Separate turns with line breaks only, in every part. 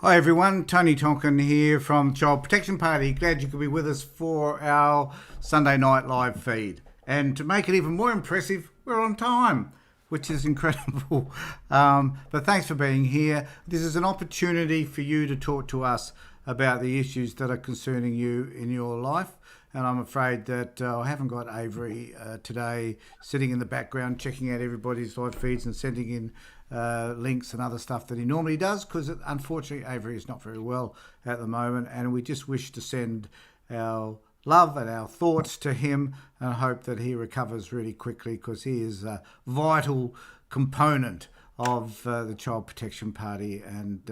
Hi everyone, Tony Tonkin here from Child Protection Party. Glad you could be with us for our Sunday night live feed. And to make it even more impressive, we're on time, which is incredible. But thanks for being here. This is an opportunity for you to talk to us about the issues that are concerning you in your life. And I'm afraid that I haven't got Avery today sitting in the background checking out everybody's live feeds and sending in links and other stuff that he normally does, because unfortunately Avery is not very well at the moment, and we just wish to send our love and our thoughts to him and hope that he recovers really quickly, because he is a vital component of the Child Protection Party, and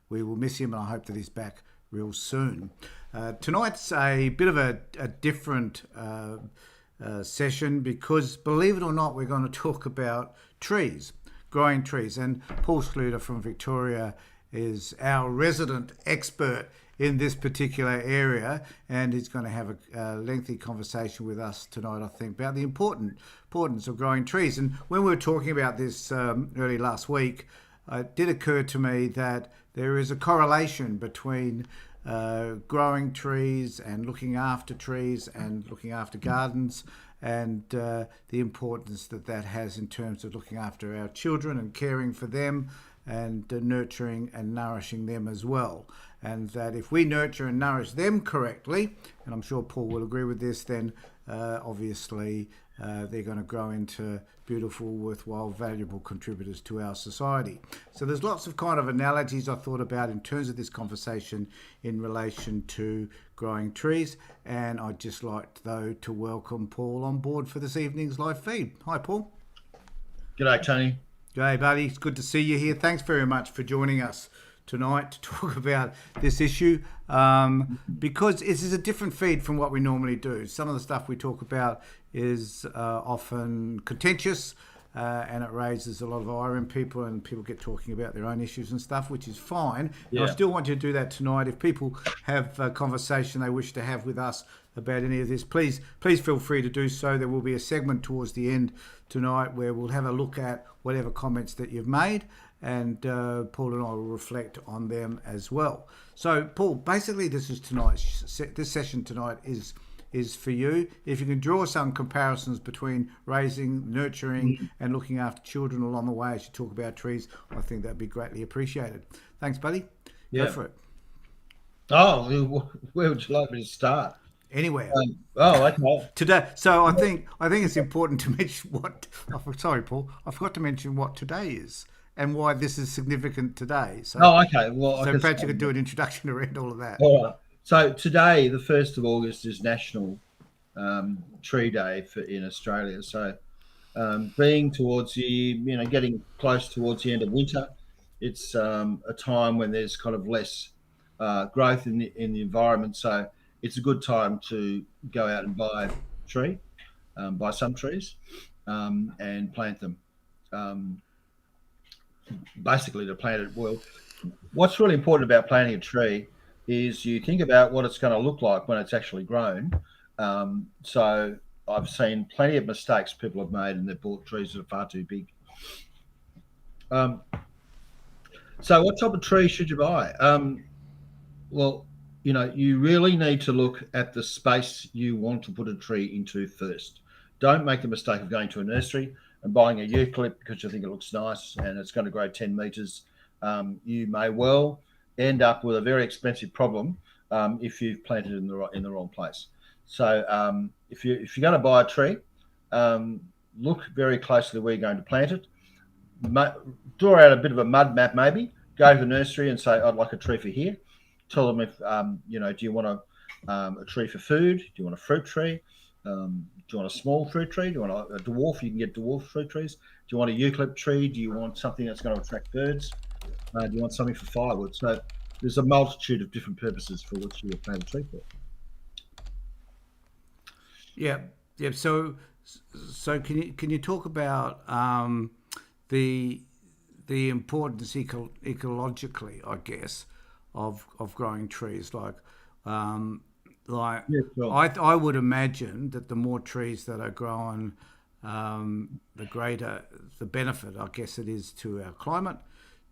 we will miss him, and I hope that he's back real soon. Tonight's a bit of a different session, because believe it or not, we're going to talk about trees, growing trees. And Paul Schluter from Victoria is our resident expert in this particular area, and he's going to have a lengthy conversation with us tonight, I think, about the importance of growing trees. And when we were talking about this early last week, it did occur to me that there is a correlation between growing trees and looking after trees and looking after gardens, and the importance that that has in terms of looking after our children and caring for them, and nurturing and nourishing them as well. And that if we nurture and nourish them correctly, and I'm sure Paul will agree with this, then obviously they're going to grow into beautiful, worthwhile, valuable contributors to our society. So there's lots of kind of analogies I thought about in terms of this conversation in relation to growing trees. And I'd just like, though, to welcome Paul on board for this evening's live feed. Hi, Paul.
G'day, Tony.
G'day, buddy. It's good to see you here. Thanks very much for joining us tonight to talk about this issue, because this is a different feed from what we normally do. Some of the stuff we talk about is often contentious, and it raises a lot of ire in people, and people get talking about their own issues and stuff, which is fine.
Yeah.
And I still want you to do that tonight. If people have a conversation they wish to have with us about any of this, please feel free to do so. There will be a segment towards the end tonight where we'll have a look at whatever comments that you've made, and Paul and I will reflect on them as well. So, Paul, basically this session tonight is for you. If you can draw some comparisons between raising, nurturing, and looking after children along the way as you talk about trees, I think that'd be greatly appreciated. Thanks, buddy.
Yeah.
Go for it.
Oh, where would you like me to start?
Anywhere.
Okay.
Today. So I think it's important to mention what. Sorry, Paul. I forgot to mention what today is and why this is significant today. So,
Okay. Well,
so perhaps you could do an introduction around all of that.
All right. So today, the 1st of August, is National Tree Day in Australia. So being towards getting close towards the end of winter, it's a time when there's kind of less growth in the environment. So it's a good time to go out and buy some trees, and plant them. Basically, to plant it well. What's really important about planting a tree is you think about what it's going to look like when it's actually grown. So I've seen plenty of mistakes people have made, and they've bought trees that are far too big. So what type of tree should you buy? Well, you really need to look at the space you want to put a tree into first. Don't make the mistake of going to a nursery and buying a eucalypt because you think it looks nice and it's going to grow 10 metres. You may well end up with a very expensive problem if you've planted it in the wrong place. So if you're going to buy a tree, look very closely where you're going to plant it. Draw out a bit of a mud map, maybe. Go to the nursery and say, I'd like a tree for here. Tell them if, do you want a tree for food? Do you want a fruit tree? Do you want a small fruit tree? Do you want a dwarf? You can get dwarf fruit trees. Do you want a eucalypt tree? Do you want something that's going to attract birds? Do you want something for firewood? So there's a multitude of different purposes for which you would plant a tree for.
Yeah. So can you talk about the importance ecologically, I guess, of growing trees?
Yeah, sure.
I would imagine that the more trees that are grown, the greater the benefit, I guess, it is to our climate,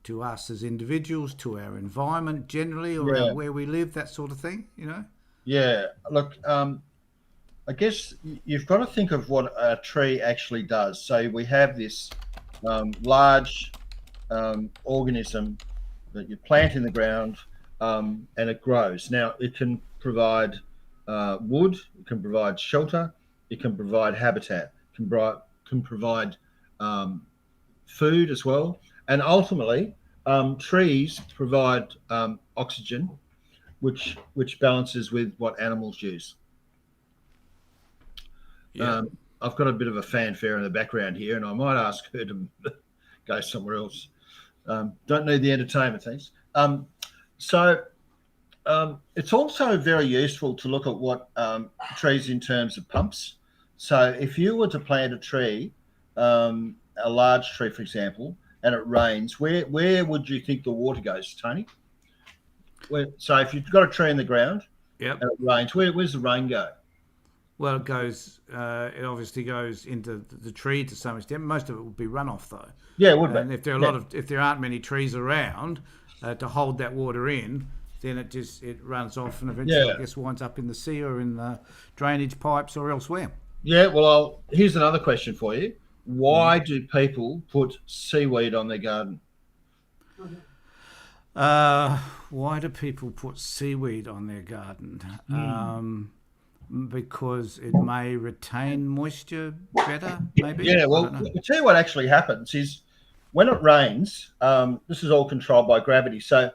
to us as individuals, to our environment generally,
Yeah.
around where we live, that sort of thing, you know?
Yeah. Look, I guess you've got to think of what a tree actually does. So we have this large organism that you plant in the ground, and it grows. Now, it can provide wood, it can provide shelter, it can provide habitat, can provide um, food as well, and ultimately, trees provide oxygen, which balances with what animals use.
Yeah.
Um, I've got a bit of a fanfare in the background here, and I might ask her to go somewhere else. Don't need the entertainment, thanks. So it's also very useful to look at what trees in terms of pumps. So if you were to plant a tree, a large tree, for example, and it rains, where would you think the water goes, Tony? So if you've got a tree in the ground
Yep.
and it rains, where's the rain go?
Well, it goes. It obviously goes into the tree to some extent. Most of it will be runoff, though.
Yeah, it would be.
And if there are
Yeah.
if there aren't many trees around to hold that water in, then it runs off and eventually,
Yeah.
I guess, winds up in the sea or in the drainage pipes or elsewhere.
Yeah, well, here's another question for you. Why do people put seaweed on their garden?
Uh, why do people put seaweed on their garden? Because it may retain moisture better, maybe.
Yeah,
I
well,
don't know.
I'll tell you what actually happens is when it rains, this is all controlled by gravity. So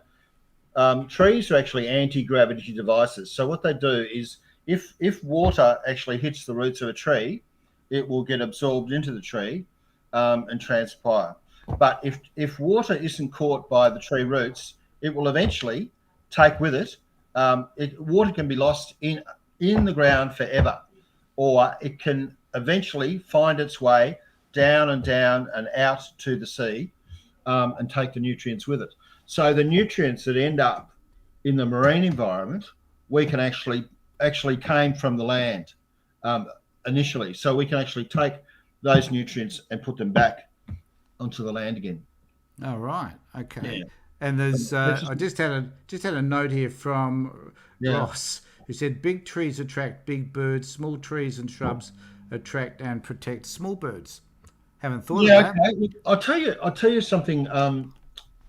trees are actually anti-gravity devices. So what they do is if water actually hits the roots of a tree, it will get absorbed into the tree and transpire. But if water isn't caught by the tree roots, it will eventually take with it. Water can be lost in the ground forever, or it can eventually find its way down and down and out to the sea and take the nutrients with it. So the nutrients that end up in the marine environment, we can actually came from the land initially. So we can actually take those nutrients and put them back onto the land again.
Oh, right. Okay.
Yeah.
And there's
This is-
I just had a note here from
Yeah.
Ross who said big trees attract big birds, small trees and shrubs attract and protect small birds. Haven't thought
Yeah,
of that.
okay. I'll tell you something.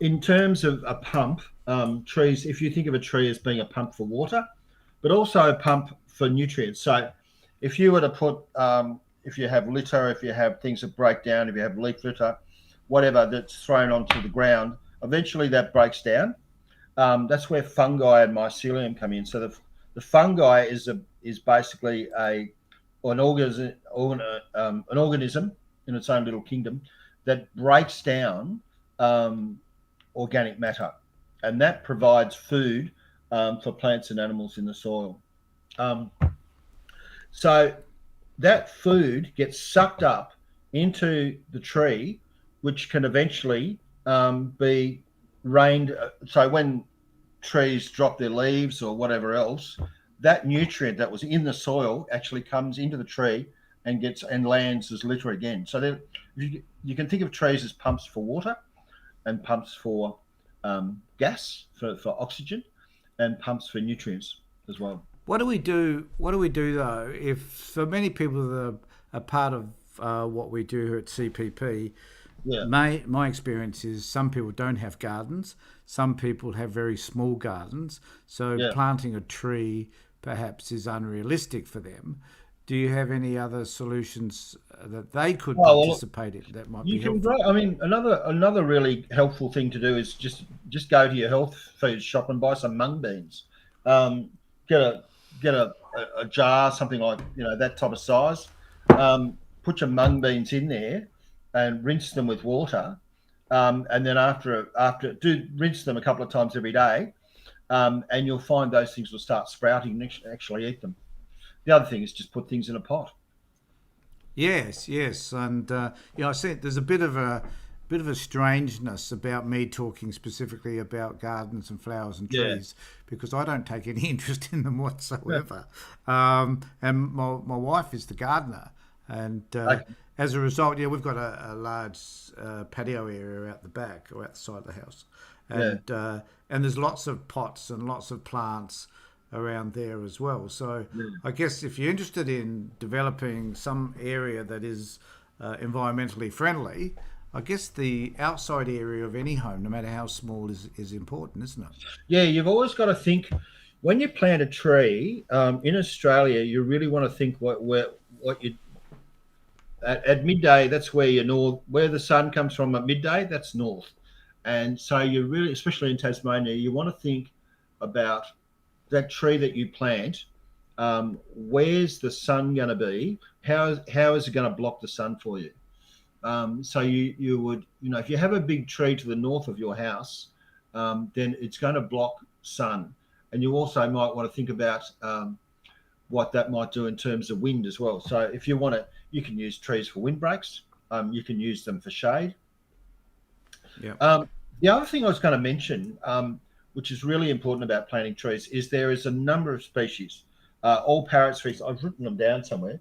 In terms of a pump, trees. If you think of a tree as being a pump for water, but also a pump for nutrients. So, if you were to put, if you have litter, if you have things that break down, if you have leaf litter, whatever that's thrown onto the ground, eventually that breaks down. That's where fungi and mycelium come in. So the fungi is basically an organism in its own little kingdom that breaks down organic matter, and that provides food for plants and animals in the soil. Um, so that food gets sucked up into the tree, which can eventually be rained. So when trees drop their leaves or whatever else, that nutrient that was in the soil actually comes into the tree and lands as litter again. So you can think of trees as pumps for water and pumps for gas for oxygen and pumps for nutrients as well.
What do we do? What do we do though? If for many people that are part of what we do here at CPP,
Yeah.
my experience is some people don't have gardens. Some people have very small gardens. So
Yeah.
planting a tree perhaps is unrealistic for them. Do you have any other solutions that they could
Well,
participate in that might
you
be
can
helpful?
grow. I mean, another really helpful thing to do is just go to your health food shop and buy some mung beans. Um, get a jar, something like that type of size. Put your mung beans in there and rinse them with water, and then after do rinse them a couple of times every day, and you'll find those things will start sprouting and actually eat them. The other thing is just put things in a pot.
Yes, yes, and I see there's a bit of a strangeness about me talking specifically about gardens and flowers and
Yeah.
trees because I don't take any interest in them whatsoever. And my wife is the gardener, and
Okay.
as a result, yeah, we've got a large patio area out the back or out the side of the house,
Yeah.
and there's lots of pots and lots of plants around there as well. So
Yeah.
I guess if you're interested in developing some area that is environmentally friendly, I guess the outside area of any home, no matter how small, is important, isn't it?
Yeah, you've always got to think when you plant a tree in Australia. You really want to think what you at midday. That's where you north, where the sun comes from at midday. That's north, and so you really, especially in Tasmania, you want to think about that tree that you plant. Where's the sun going to be? How is it going to block the sun for you? So you would, if you have a big tree to the north of your house, then it's going to block sun. And you also might want to think about what that might do in terms of wind as well. So if you want to, you can use trees for windbreaks. You can use them for shade.
Yeah.
Um, the other thing I was going to mention, which is really important about planting trees, is there is a number of species, all parrot species. I've written them down somewhere.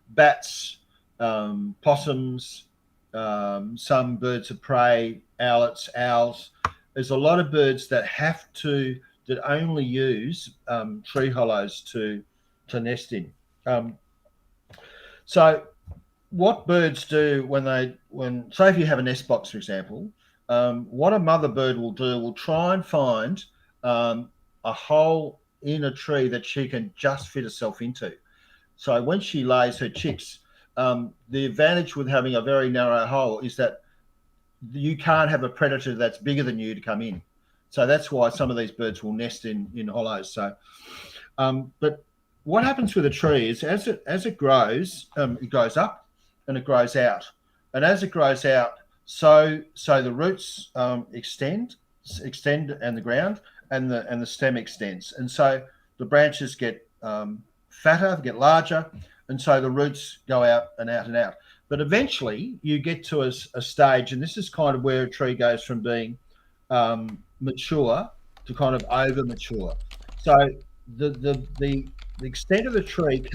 Bats, possums, some birds of prey, owlets, owls. There's a lot of birds that only use tree hollows to nest in. Um, so what birds do when say if you have a nest box, for example, what a mother bird will do will try and find a hole in a tree that she can just fit herself into. So when she lays her chicks, the advantage with having a very narrow hole is that you can't have a predator that's bigger than you to come in. So that's why some of these birds will nest in hollows. So, but what happens with a tree is as it grows, it goes up and it grows out, and as it grows out, so the roots extend and the ground and the stem extends, and so the branches get fatter, get larger, and so the roots go out and out and out. But eventually, you get to a stage, and this is kind of where a tree goes from being mature to kind of over mature. So the extent of the tree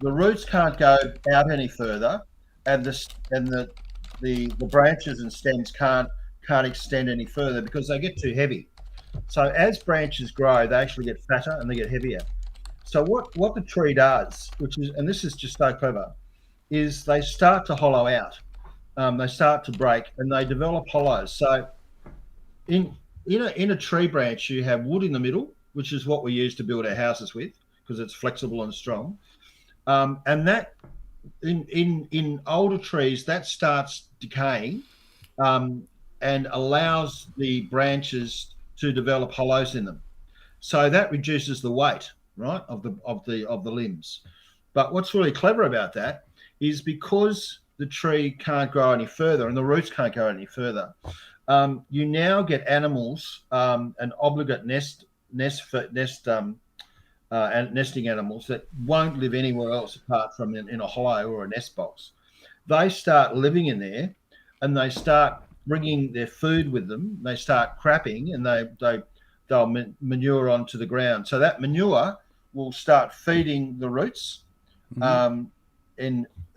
the roots can't go out any further, and the branches and stems can't extend any further because they get too heavy. So as branches grow, they actually get fatter and they get heavier. So what the tree does, and this is just so clever, is they start to hollow out. They start to break and they develop hollows. So in a tree branch, you have wood in the middle, which is what we use to build our houses with because it's flexible and strong. And that in older trees that starts decaying and allows the branches to develop hollows in them. So that reduces the weight, right, of the limbs. But what's really clever about that is because the tree can't grow any further and the roots can't go any further, you now get animals and obligate and nesting animals that won't live anywhere else apart from in a hollow or a nest box. They start living in there, and they start bringing their food with them. They start crapping, and they'll manure onto the ground. So that manure will start feeding the roots,
Mm-hmm.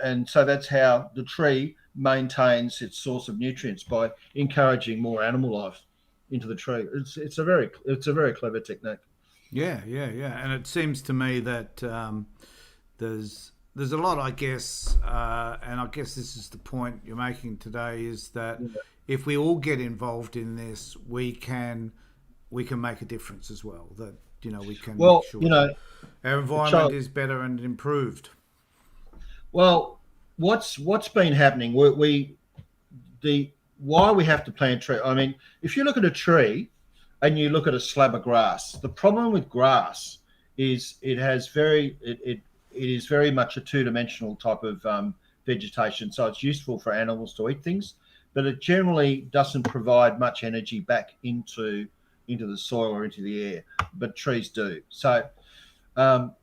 and so that's how the tree maintains its source of nutrients by encouraging more animal life into the tree. It's a very clever technique.
Yeah, yeah, yeah. And it seems to me that there's a lot, I guess, and I guess this is the point you're making today, is that if we all get involved in this, we can make a difference as well. That we can make
Well,
sure that our environment
so
is better and improved.
well, what's been happening? The why we have to plant tree. I mean, if you look at a tree and you look at a slab of grass, the problem with grass is it is very much a two-dimensional type of vegetation. So it's useful for animals to eat things, but it generally doesn't provide much energy back into the soil or into the air. But trees do. So um,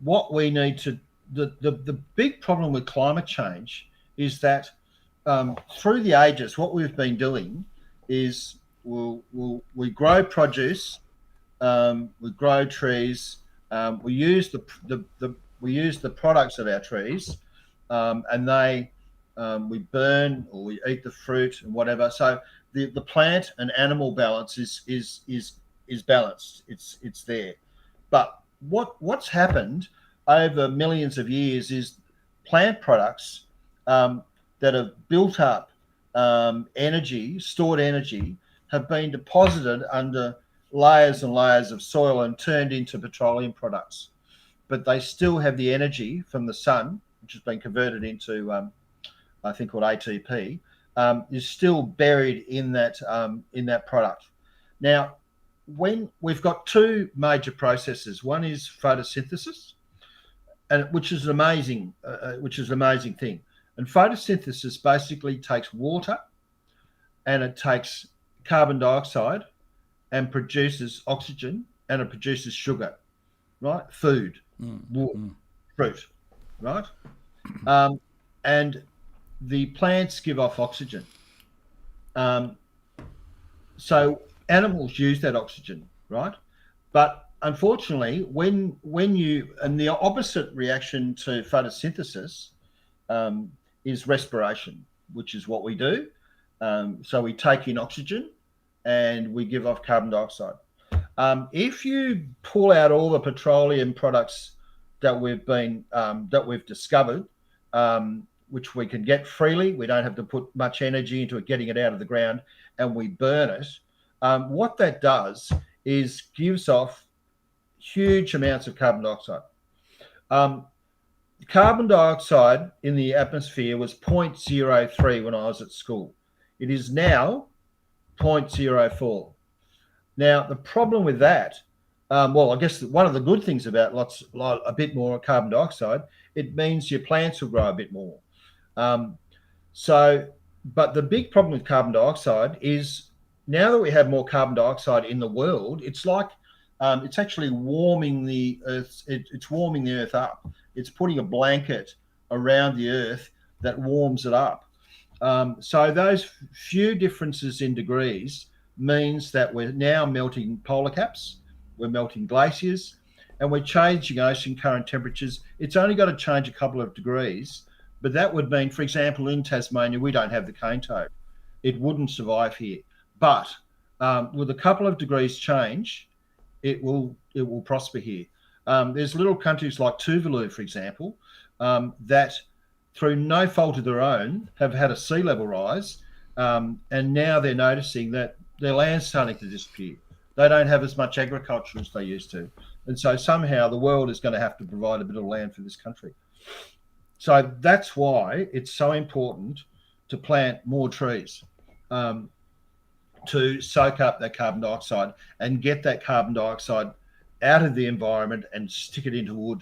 what we need to the big problem with climate change is that through the ages, what we've been doing is we grow produce, we grow trees, we use the products of our trees, and we burn or we eat the fruit and whatever. So the plant and animal balance is balanced. It's there. But what's happened over millions of years is plant products that have built up energy, stored energy, have been deposited under layers and layers of soil and turned into petroleum products. But they still have the energy from the sun, which has been converted into, I think, called ATP, is still buried in that product. Now, when we've got two major processes, one is photosynthesis, and which is an amazing thing. And photosynthesis basically takes water and it takes carbon dioxide and produces oxygen and it produces sugar, right? Food, water, fruit, right? And the plants give off oxygen. So animals use that oxygen, right? But unfortunately, when you, and the opposite reaction to photosynthesis is respiration, which is what we do. So we take in oxygen and we give off carbon dioxide. If you pull out all the petroleum products that we've discovered, which we can get freely, we don't have to put much energy into it, getting it out of the ground, and we burn it. What that does is gives off huge amounts of carbon dioxide. Carbon dioxide in the atmosphere was 0.03 when I was at school. It is now 0.04. Now, the problem with that, well, I guess one of the good things about a bit more carbon dioxide, it means your plants will grow a bit more. But the big problem with carbon dioxide is now that we have more carbon dioxide in the world, it's like it's actually warming the earth. It's warming the earth up. It's putting a blanket around the earth that warms it up. So those few differences in degrees means that we're now melting polar caps, we're melting glaciers, and we're changing ocean current temperatures. It's only got to change a couple of degrees, but that would mean, for example, in Tasmania, we don't have the cane toad. It wouldn't survive here. But with a couple of degrees change, it will prosper here. There's little countries like Tuvalu, for example, that through no fault of their own have had a sea level rise, and now they're noticing that their land's starting to disappear. They don't have as much agriculture as they used to. And so somehow the world is going to have to provide a bit of land for this country. So that's why it's so important to plant more trees, to soak up that carbon dioxide and get that carbon dioxide out of the environment and stick it into wood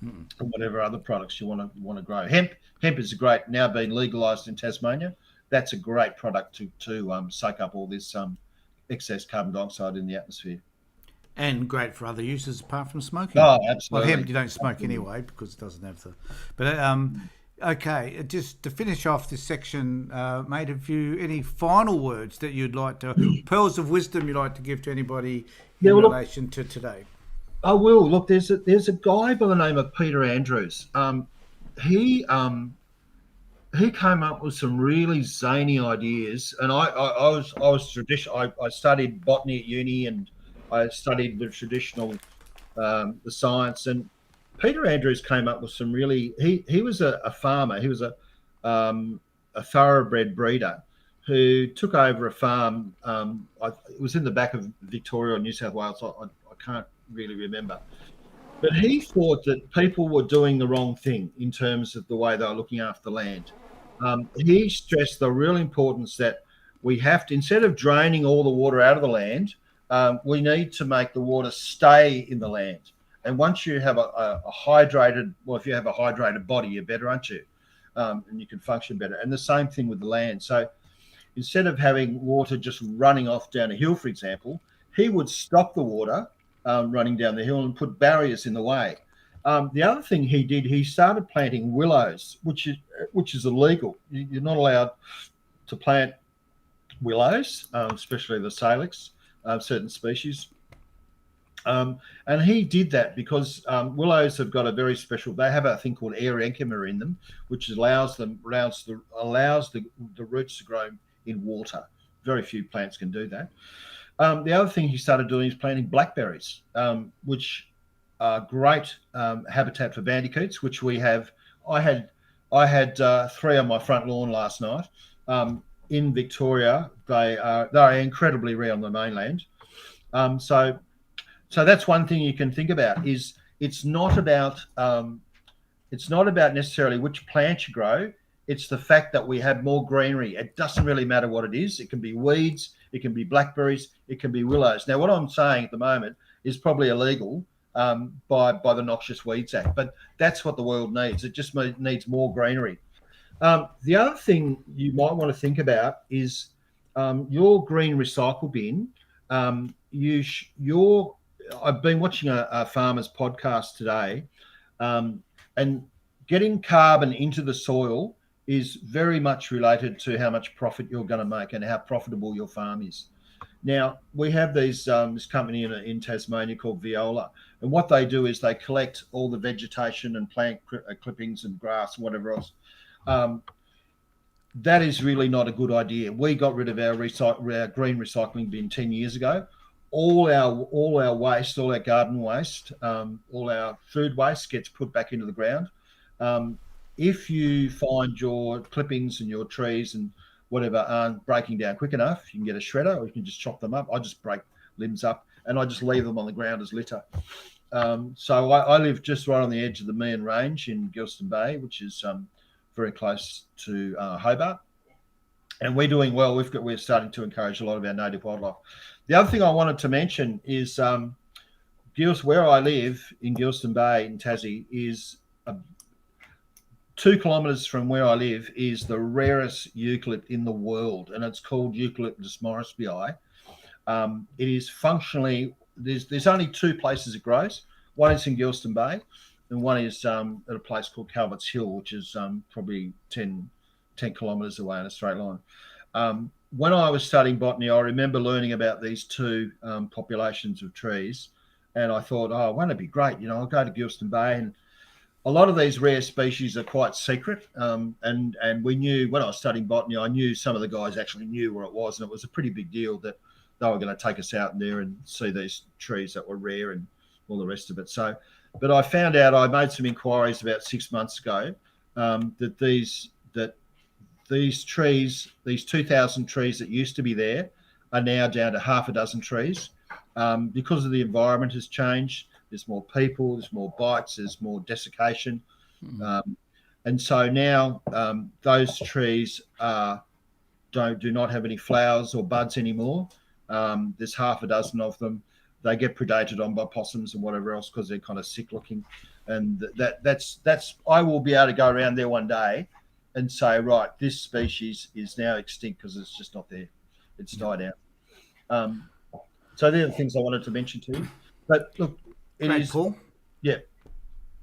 and whatever other products you want to grow. Hemp is a great, now being legalized in Tasmania. That's a great product to soak up all this excess carbon dioxide in the atmosphere.
And great for other uses apart from smoking.
Oh, absolutely.
Well, hemp you don't smoke anyway because it doesn't have the. But okay, just to finish off this section, mate, have you any final words that you'd like to, pearls of wisdom you'd like to give to anybody in relation to today?
I will. Look, there's a guy by the name of Peter Andrews. He came up with some really zany ideas, and I was traditional. I studied botany at uni, and I studied the traditional the science. And Peter Andrews came up with some really. He was a farmer. He was a thoroughbred breeder who took over a farm. It was in the back of Victoria or New South Wales. I can't really remember. But he thought that people were doing the wrong thing in terms of the way they were looking after the land. He stressed the real importance that we have to, instead of draining all the water out of the land, we need to make the water stay in the land. And once you have a hydrated, well, if you have a hydrated body, you're better, aren't you? And you can function better. And the same thing with the land. So instead of having water just running off down a hill, for example, he would stop the water running down the hill and put barriers in the way. The other thing he did, he started planting willows, which is illegal. You're not allowed to plant willows, especially the salix, certain species. And he did that because willows have got a very special. They have a thing called air enkima in them, which allows the roots to grow in water. Very few plants can do that. The other thing he started doing is planting blackberries, which are great habitat for bandicoots, which we have. I had three on my front lawn last night. In Victoria, they're incredibly rare on the mainland. So that's one thing you can think about. Is it's not about necessarily which plant you grow. It's the fact that we have more greenery. It doesn't really matter what it is. It can be weeds, it can be blackberries, it can be willows. Now, what I'm saying at the moment is probably illegal by the Noxious Weeds Act, but that's what the world needs. It just needs more greenery. The other thing you might want to think about is your green recycle bin. I've been watching a farmer's podcast today, and getting carbon into the soil is very much related to how much profit you're going to make and how profitable your farm is. Now, we have this company in Tasmania called Viola, and what they do is they collect all the vegetation and plant clippings and grass and whatever else. That is really not a good idea. We got rid of our green recycling bin 10 years ago. All our waste, all our garden waste, all our food waste gets put back into the ground. If you find your clippings and your trees and whatever aren't breaking down quick enough, you can get a shredder or you can just chop them up. I just break limbs up and I just leave them on the ground as litter. So I live just right on the edge of the Meehan Range in Gilston Bay, which is very close to Hobart. And we're doing well. We're starting to encourage a lot of our native wildlife. The other thing I wanted to mention is where I live in Gilston Bay in Tassie is 2 kilometres from where I live is the rarest eucalypt in the world, and it's called Eucalyptus morrisbii. It is functionally there's only 2 places it grows. One is in Gilston Bay, and one is at a place called Calvert's Hill, which is probably 10 kilometres away in a straight line. When I was studying botany, I remember learning about these 2 populations of trees, and I thought, oh, won't it be great? I'll go to Gilston Bay, and a lot of these rare species are quite secret. And we knew when I was studying botany, I knew some of the guys actually knew where it was, and it was a pretty big deal that they were going to take us out in there and see these trees that were rare and all the rest of it. So, but I found out, I made some inquiries about 6 months ago that these trees, these 2,000 trees that used to be there, are now down to half a dozen trees because of the environment has changed. There's more people, there's more bites, there's more desiccation. And so now those trees do not have any flowers or buds anymore. There's half a dozen of them. They get predated on by possums and whatever else because they're kind of sick looking. And that's I will be able to go around there one day and say, right, this species is now extinct because it's just not there. It's died out. So they're the things I wanted to mention to you. But look,
Great, Paul.
Yeah.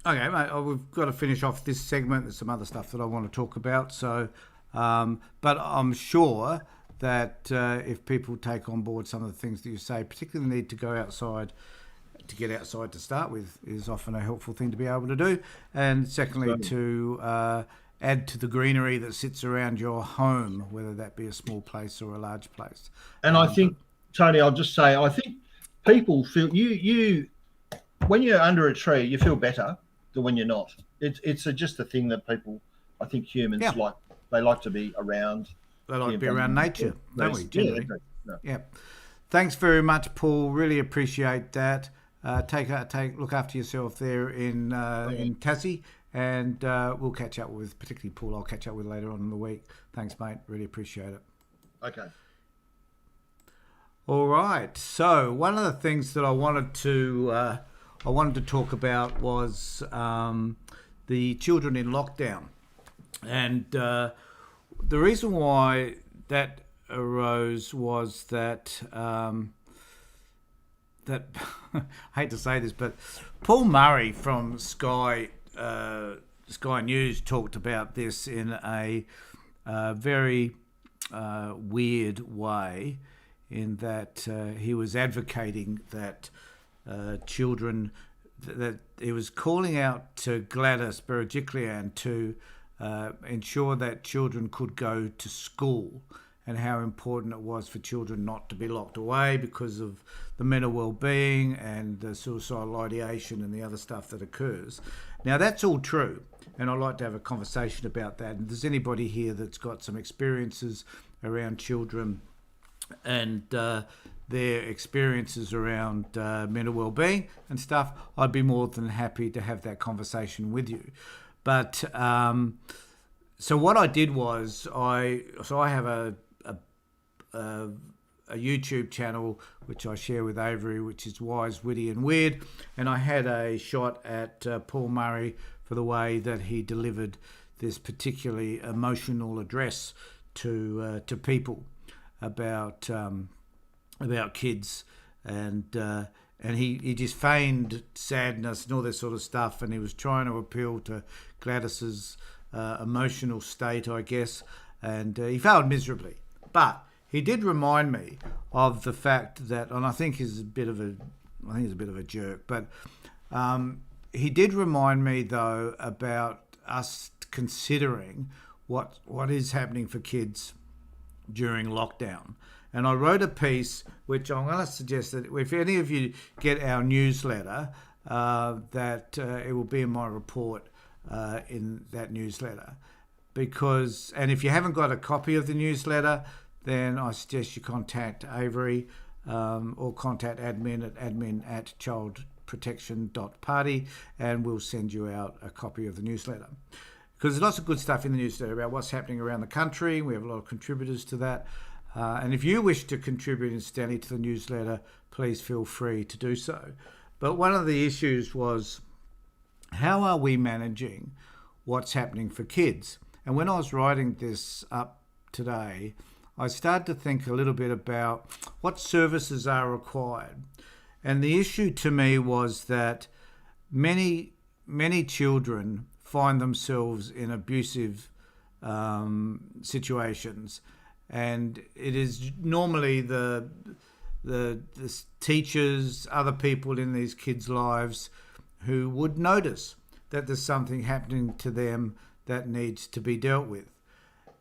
Okay, mate. We've got to finish off this segment. There's some other stuff that I want to talk about. So, but I'm sure that if people take on board some of the things that you say, particularly the need to go outside, to get outside to start with, is often a helpful thing to be able to do. And secondly, to add to the greenery that sits around your home, whether that be a small place or a large place.
And I think, Tony, I'll just say, I think people feel you when you're under a tree, you feel better than when you're not. It's just a thing that people, I think humans like. They like to be around.
They like to be around nature, don't we? Generally.
Yeah.
Thanks very much, Paul. Really appreciate that. Look after yourself there in Tassie, and we'll catch up with, particularly Paul, I'll catch up with later on in the week. Thanks, mate. Really appreciate it.
Okay.
All right. So one of the things that I wanted to talk about was the children in lockdown, and the reason why that arose was that that I hate to say this, but Paul Murray from Sky News talked about this in a very weird way, in that he was advocating that children, that he was calling out to Gladys Berejiklian to ensure that children could go to school, and how important it was for children not to be locked away because of the mental well-being and the suicidal ideation and the other stuff that occurs. Now, that's all true, and I'd like to have a conversation about that. And if there's anybody here that's got some experiences around children and their experiences around mental well-being and stuff, I'd be more than happy to have that conversation with you. But so what I did was I have a YouTube channel which I share with Avery, which is Wise, Witty and Weird, and I had a shot at Paul Murray for the way that he delivered this particularly emotional address to people about kids, and he just feigned sadness and all this sort of stuff, and he was trying to appeal to Gladys's emotional state, I guess, and he failed miserably. But he did remind me of the fact that, and I think he's a bit of a jerk, but he did remind me though about us considering what is happening for kids during lockdown. And I wrote a piece which I'm going to suggest that if any of you get our newsletter, that it will be in my report in that newsletter. And if you haven't got a copy of the newsletter, then I suggest you contact Avery or contact admin@childprotection.party, and we'll send you out a copy of the newsletter. Because there's lots of good stuff in the newsletter about what's happening around the country. We have a lot of contributors to that. And if you wish to contribute incidentally to the newsletter, please feel free to do so. But one of the issues was, how are we managing what's happening for kids? And when I was writing this up today, I started to think a little bit about what services are required. And the issue to me was that many children find themselves in abusive situations, and it is normally the teachers, other people in these kids' lives who would notice that there's something happening to them that needs to be dealt with.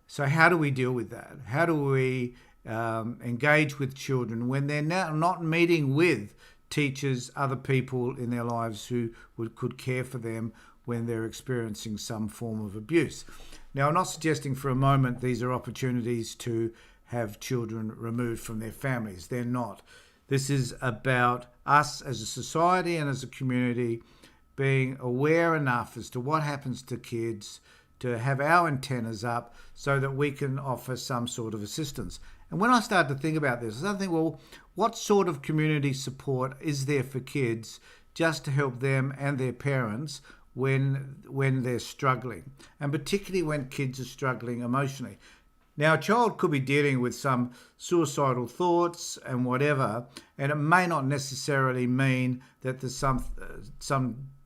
So how do we deal with that? How do we engage with children when they're now not meeting with teachers, other people in their lives who could care for them when they're experiencing some form of abuse? Now, I'm not suggesting for a moment these are opportunities to have children removed from their families. They're not. This is about us as a society and as a community being aware enough as to what happens to kids, to have our antennas up so that we can offer some sort of assistance. And when I started to think about this, I started to think, well, what sort of community support is there for kids just to help them and their parents when they're struggling, and particularly when kids are struggling emotionally? Now, a child could be dealing with some suicidal thoughts and whatever, and it may not necessarily mean that there's some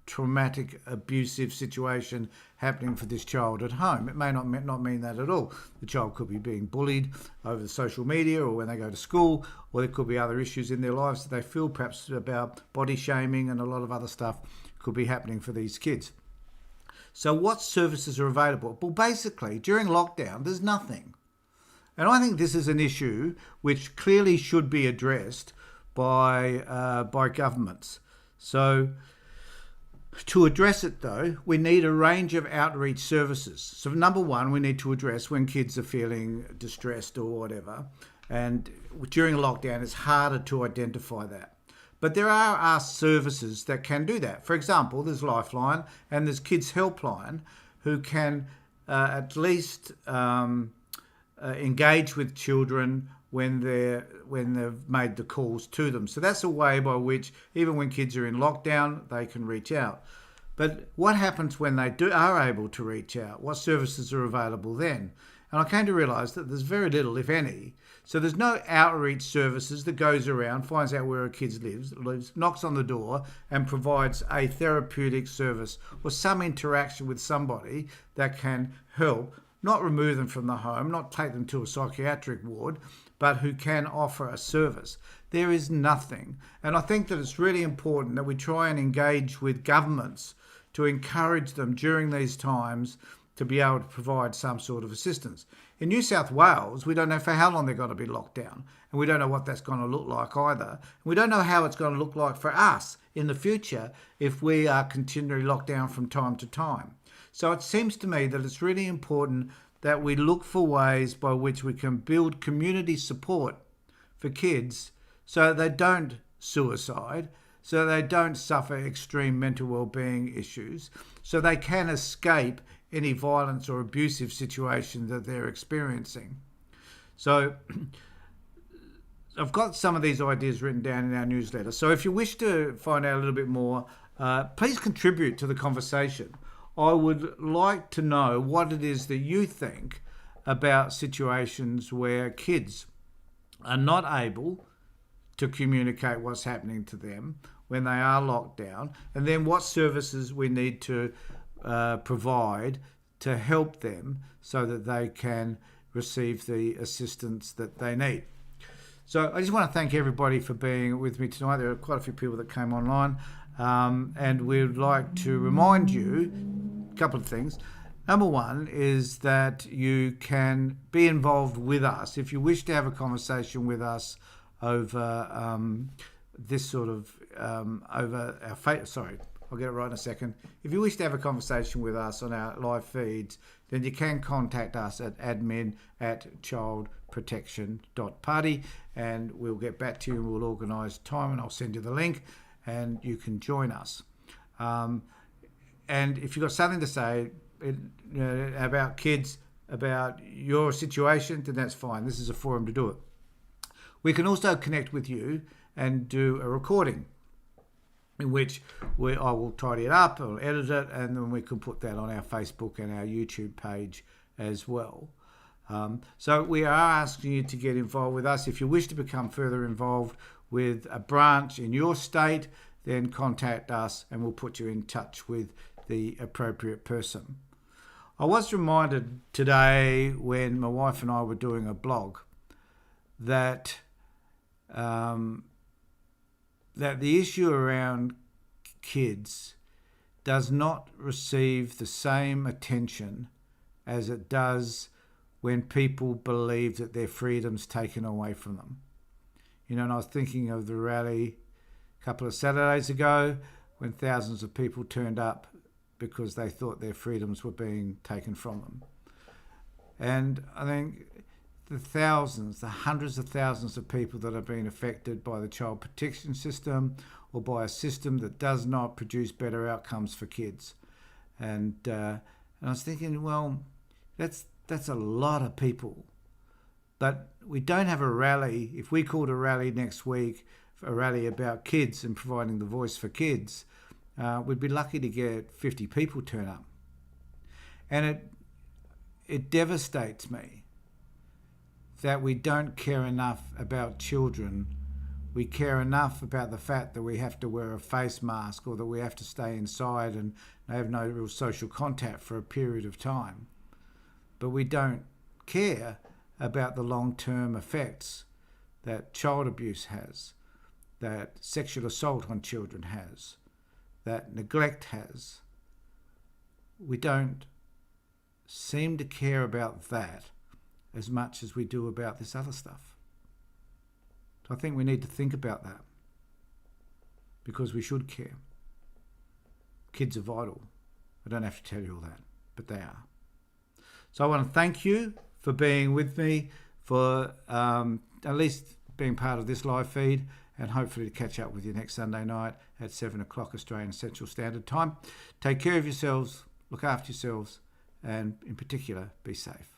traumatic, abusive situation happening for this child at home. It may not mean that at all. The child could be being bullied over the social media or when they go to school, or there could be other issues in their lives that they feel, perhaps about body shaming and a lot of other stuff could be happening for these kids. So what services are available? Well, basically, during lockdown, there's nothing. And I think this is an issue which clearly should be addressed by governments. So to address it, though, we need a range of outreach services. So number one, we need to address when kids are feeling distressed or whatever. And during lockdown, it's harder to identify that. But there are services that can do that. For example, there's Lifeline and there's Kids Helpline, who can at least engage with children when they've made the calls to them. So that's a way by which, even when kids are in lockdown, they can reach out. But what happens when they are able to reach out? What services are available then? And I came to realise that there's very little, if any. So there's no outreach services that goes around, finds out where a kid lives, knocks on the door and provides a therapeutic service or some interaction with somebody that can help, not remove them from the home, not take them to a psychiatric ward, but who can offer a service. There is nothing. And I think that it's really important that we try and engage with governments to encourage them during these times to be able to provide some sort of assistance. In New South Wales, we don't know for how long they're going to be locked down, and we don't know what that's going to look like either. We don't know how it's going to look like for us in the future if we are continually locked down from time to time. So it seems to me that it's really important that we look for ways by which we can build community support for kids so they don't suicide, so they don't suffer extreme mental well-being issues, so they can escape any violence or abusive situation that they're experiencing. So I've got some of these ideas written down in our newsletter. So if you wish to find out a little bit more, please contribute to the conversation. I would like to know what it is that you think about situations where kids are not able to communicate what's happening to them when they are locked down, and then what services we need to provide to help them so that they can receive the assistance that they need. So I just want to thank everybody for being with me tonight. There are quite a few people that came online, and we'd like to remind you a couple of things. Number one is that you can be involved with us. If you wish to have a conversation with us over this sort of, over our sorry, I'll get it right in a second. If you wish to have a conversation with us on our live feeds, then you can contact us at admin@childprotection.party, and we'll get back to you and we'll organise time, and I'll send you the link and you can join us. And if you've got something to say about kids, about your situation, then that's fine. This is a forum to do it. We can also connect with you and do a recording in which I will tidy it up, I'll edit it, and then we can put that on our Facebook and our YouTube page as well. So we are asking you to get involved with us. If you wish to become further involved with a branch in your state, then contact us and we'll put you in touch with the appropriate person. I was reminded today when my wife and I were doing a blog that that the issue around kids does not receive the same attention as it does when people believe that their freedom's taken away from them. You know, and I was thinking of the rally a couple of Saturdays ago when thousands of people turned up because they thought their freedoms were being taken from them. And I think the thousands, the hundreds of thousands of people that have been affected by the child protection system or by a system that does not produce better outcomes for kids. And I was thinking, well, that's a lot of people. But we don't have a rally. If we called a rally next week, a rally about kids and providing the voice for kids, we'd be lucky to get 50 people turn up. And it devastates me that we don't care enough about children. We care enough about the fact that we have to wear a face mask or that we have to stay inside and have no real social contact for a period of time. But we don't care about the long-term effects that child abuse has, that sexual assault on children has, that neglect has. We don't seem to care about that as much as we do about this other stuff. So I think we need to think about that because we should care. Kids are vital. I don't have to tell you all that, but they are. So I want to thank you for being with me, for at least being part of this live feed, and hopefully to catch up with you next Sunday night at 7 o'clock Australian Central Standard Time. Take care of yourselves, look after yourselves, and in particular, be safe.